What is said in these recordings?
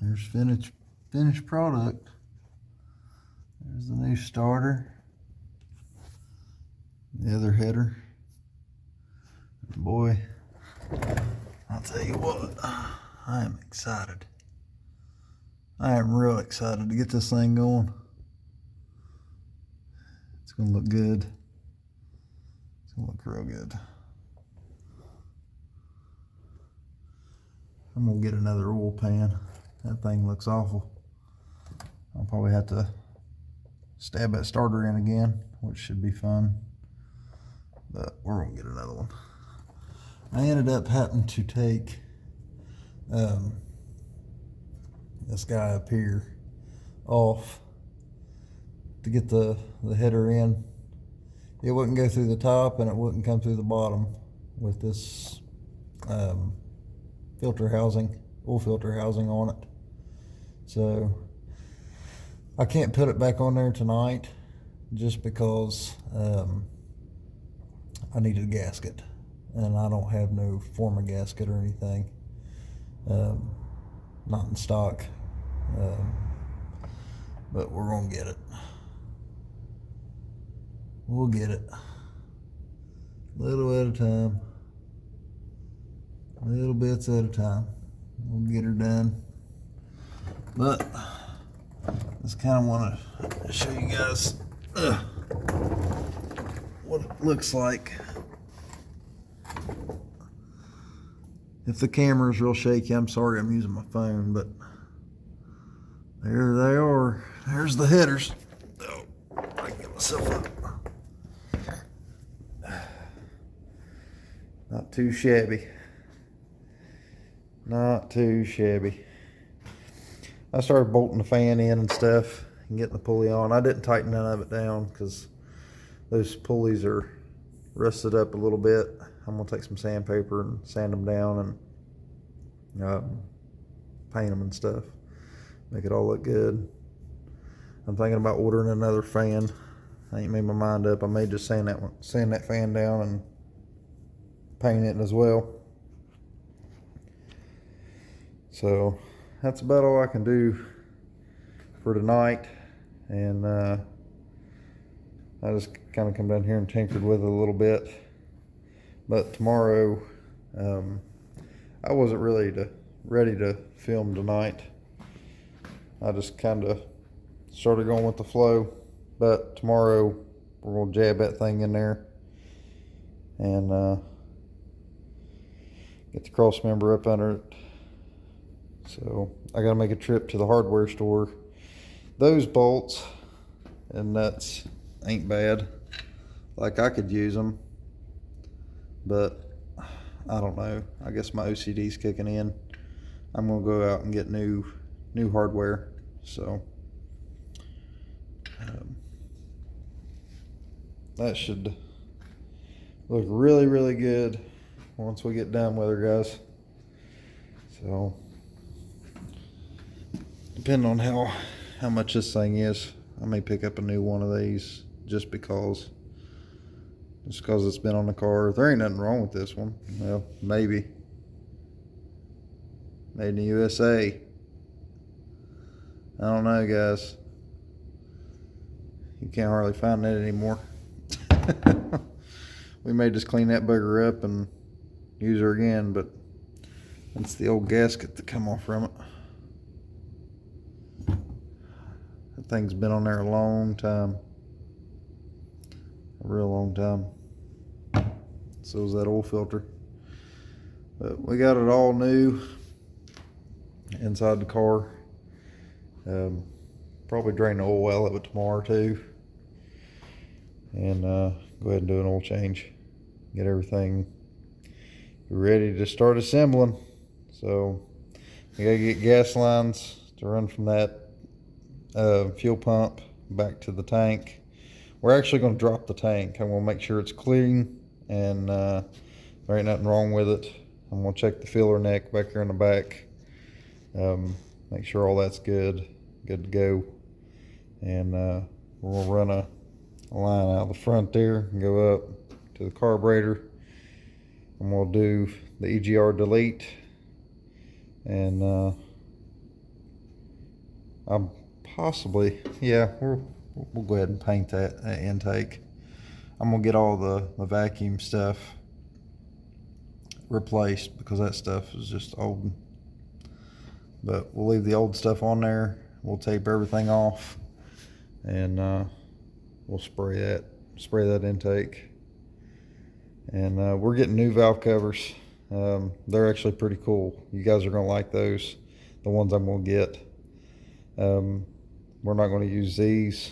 There's finished product. There's the new starter. The other header. Boy, I'll tell you what, I am excited. I am real excited to get this thing going. It's gonna look good. It's gonna look real good. I'm gonna get another oil pan. That thing looks awful. I'll probably have to stab that starter in again, which should be fun. But we're gonna get another one. I ended up having to take this guy up here off to get the header in. It wouldn't go through the top and it wouldn't come through the bottom with this filter housing, oil filter housing on it. So I can't put it back on there tonight just because I needed a gasket, and I don't have no Forma gasket or anything, not in stock, but we're gonna get it. We'll get it, little at a time, little bits at a time. We'll get her done. But I just kind of want to show you guys what it looks like. If the camera's real shaky, I'm sorry, I'm using my phone, but there they are. There's the headers. Oh, I can get myself up. Not too shabby. Not too shabby. I started bolting the fan in and stuff and getting the pulley on. I didn't tighten none of it down because those pulleys are rusted up a little bit. I'm gonna take some sandpaper and sand them down and paint them and stuff. Make it all look good. I'm thinking about ordering another fan. I ain't made my mind up. I may just sand that fan down and paint it as well. So that's about all I can do for tonight. And I just kind of come down here and tinkered with it a little bit. But tomorrow, I wasn't really ready to film tonight. I just kind of started going with the flow. But tomorrow, we're gonna jab that thing in there and get the cross member up under it. So I gotta make a trip to the hardware store. Those bolts and nuts ain't bad. Like, I could use them, but I don't know. I guess my OCD's kicking in. I'm gonna go out and get new hardware. So that should look really, really good once we get done with her, guys. So depending on how much this thing is, I may pick up a new one of these just because it's been on the car. There ain't nothing wrong with this one. Well, maybe. Made in the USA. I don't know, guys. You can't hardly find that anymore. We may just clean that bugger up and use her again, but that's the old gasket that come off from it. That thing's been on there a long time. A real long time. So is that oil filter. But we got it all new inside the car. Probably drain the oil out of it tomorrow too. And go ahead and do an oil change. Get everything ready to start assembling. So we gotta get gas lines to run from that fuel pump back to the tank. We're actually going to drop the tank. I'm going to make sure it's clean and there ain't nothing wrong with it. I'm going to check the filler neck back here in the back. Make sure all that's good to go. And we're going to run a line out the front there and go up to the carburetor. I'm going to do the EGR delete and I'm possibly, we'll go ahead and paint that intake. I'm gonna get all the vacuum stuff replaced because that stuff is just old. But we'll leave the old stuff on there. We'll tape everything off, and we'll spray that intake. And we're getting new valve covers. They're actually pretty cool. You guys are gonna like those, the ones I'm gonna get. We're not gonna use these,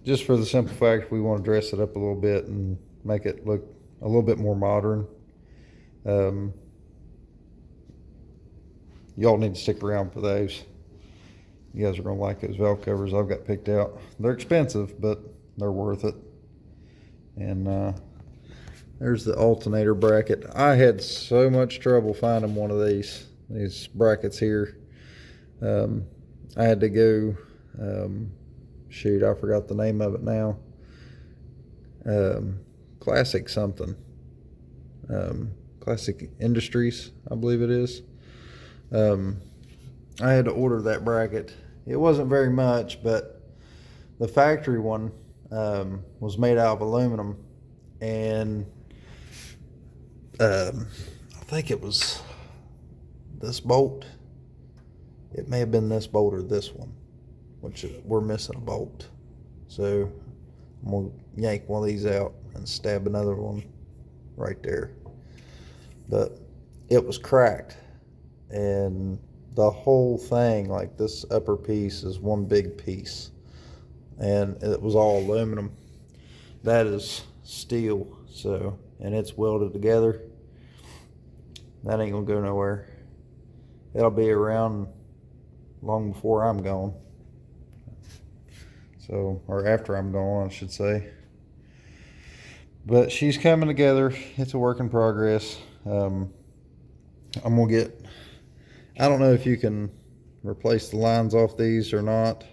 just for the simple fact we want to dress it up a little bit and make it look a little bit more modern. Y'all need to stick around for those. You guys are gonna like those valve covers I've got picked out. They're expensive, but they're worth it. And there's the alternator bracket. I had so much trouble finding one of these brackets here. I had to go, shoot, I forgot the name of it now. Classic something. Classic Industries, I believe it is. I had to order that bracket. It wasn't very much, but the factory one was made out of aluminum, and I think it was this bolt. It may have been this bolt or this one, which we're missing a bolt. So I'm gonna yank one of these out and stab another one right there. But it was cracked, and the whole thing, like this upper piece, is one big piece, and it was all aluminum. That is steel, so, and it's welded together. That ain't gonna go nowhere. It'll be around long before I'm gone. So, or after I'm gone, I should say. But she's coming together. It's a work in progress. I'm gonna get, I don't know if you can replace the lines off these or not.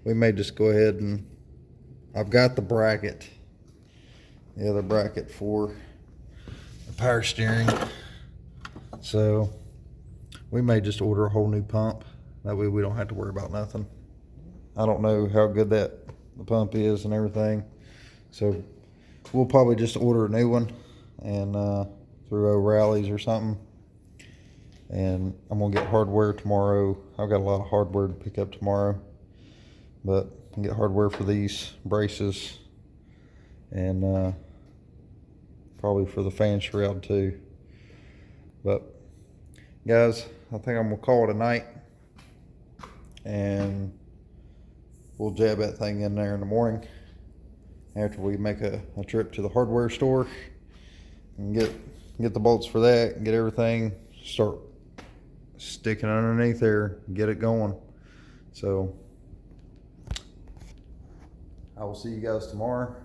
We may just go ahead and, I've got the bracket, the other bracket for the power steering. So we may just order a whole new pump. That way we don't have to worry about nothing. I don't know how good the pump is and everything. So we'll probably just order a new one and through O'Reilly's or something. And I'm gonna get hardware tomorrow. I've got a lot of hardware to pick up tomorrow, but I get hardware for these braces and probably for the fan shroud too. But guys, I think I'm gonna call it a night, and we'll jab that thing in there in the morning after we make a trip to the hardware store and get the bolts for that and get everything, start sticking underneath there, get it going. So I will see you guys tomorrow,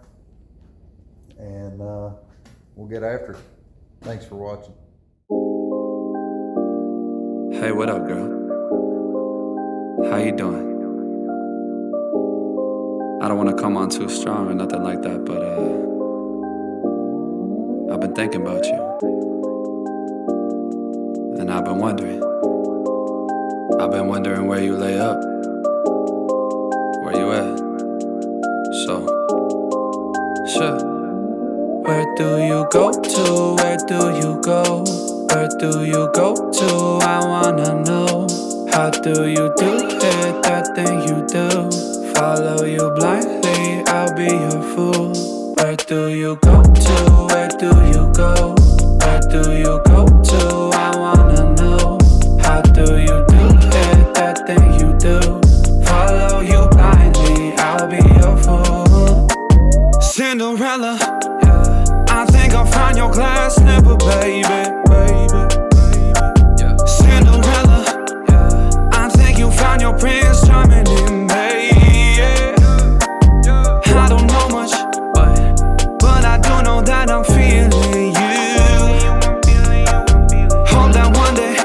and we'll get after it. Thanks for watching. Hey, what up, girl? How you doing? I don't want to come on too strong or nothing like that, but I've been thinking about you, and I've been wondering where you lay up, where you at. So, sure. Where do you go to? Where do you go? Where do you go to? I wanna know. How do you do it, that thing you do? Follow you blindly, I'll be your fool. Where do you go to? Where do you go? Where do you go to? I wanna know. How do you do it, that thing you do? Follow you blindly, I'll be your fool. Cinderella, yeah. I think I'll find your glass slipper, baby. Cinderella, yeah. I think you found your prince charming in me. I don't know much, but I do know that I'm feeling you. Hope that one day,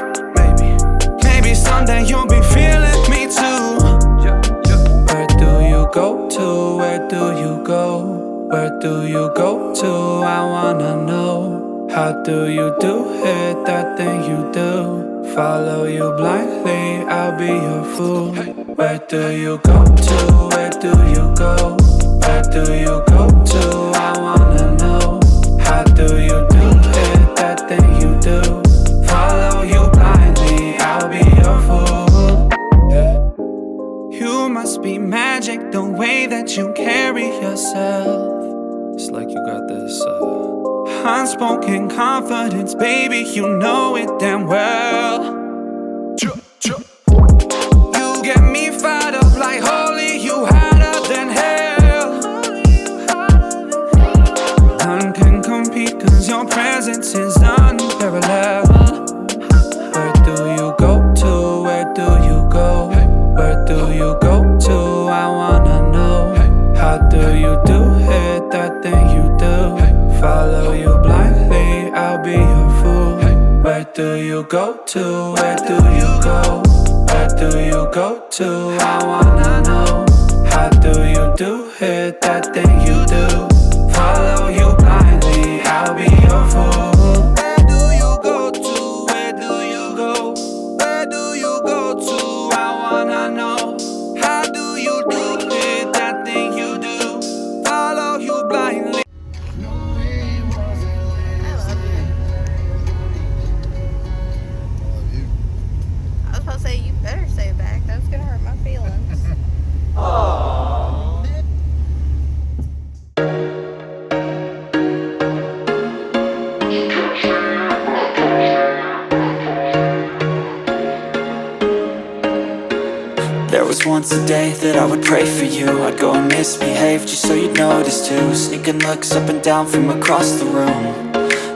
maybe someday you'll be feeling me too. Where do you go to? Where do you go? Where do you go to? I wanna know. How do you do it, that thing you do? Follow you blindly, I'll be your fool. Where do you go to? Where do you go? Where do you go to? I wanna know. How do you do it, that thing you do? Follow you blindly, I'll be your fool. Yeah. You must be magic, the way that you carry yourself. It's like you got this unspoken confidence, baby, you know it damn well. You get me fired up like holy, you hotter than hell. None can compete cause your presence is unparalleled. Where do you go to? Where do you go? Where do you go to? I wanna know. How do you do it, that thing you do? Follow you blindly, I'll be your fool. Where do you go to? Where do you go? Where do you go to? I wanna know. How do you do it, that thing you do? Follow you blindly, I'll be your fool. Where do you go to? Where do you go? Where do you go to? I wanna know. How do you do it, that thing you do? Follow you blindly. I was supposed to say, you better say it back. That's gonna hurt my feelings. There was once a day that I would pray for you. I'd go and misbehave just so you'd notice too. Sneaking looks up and down from across the room.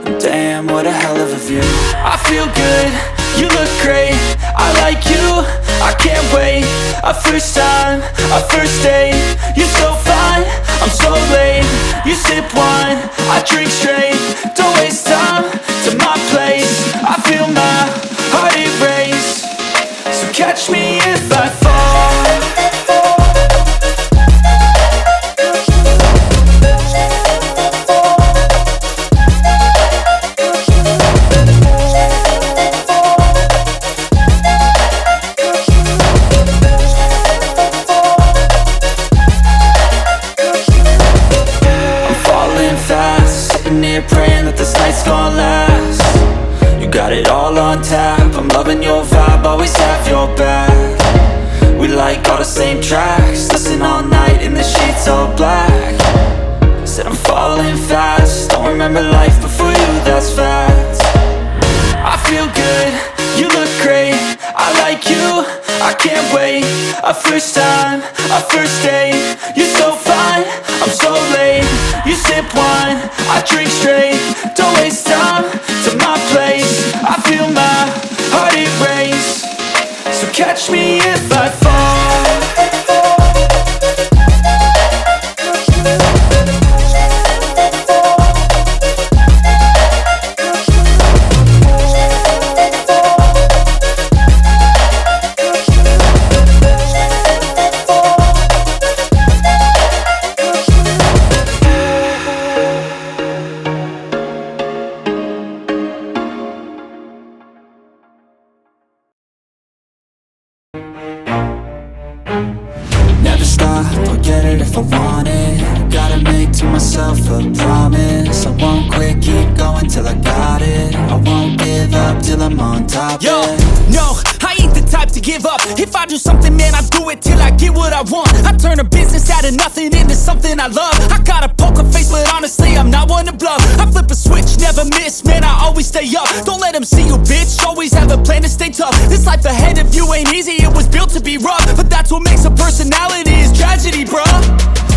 And damn, what a hell of a view. I feel good, you look great, I like you, I can't wait. A first time, a first date, you're so fine, I'm so late. You sip wine, I drink straight. Don't waste time to my place. I feel my heart erase. So catch me if I fall. Praying that this night's gonna last. You got it all on tap, I'm loving your vibe, always have your back. We like all the same tracks, listen all night in the sheets all black. Said I'm falling fast, don't remember life before you, that's fact. I feel good, you look great, I like you, I can't wait. A first time, a first date, you're so fine, I'm so late. You sip wine, I drink straight. Don't waste time to my place. I feel my heart erase. So catch me if I fall. Never stop, I'll get it if I want it. Gotta make to myself a promise. I won't quit, keep going till I got it. I won't give up till I'm on top. Yo, yeah. no, I ain't the type to give up. If I do something, man, I do it till I get what I want. I turn a business out of nothing into something I love. I got a poker face, but honestly, I'm not one to bluff. I flip a switch, never miss, man, I always stay up. Don't let them see you, bitch, always have a plan to stay tough. This life ahead of you ain't easy, it was built to be rough. But that's what makes a personality, is tragedy, bruh.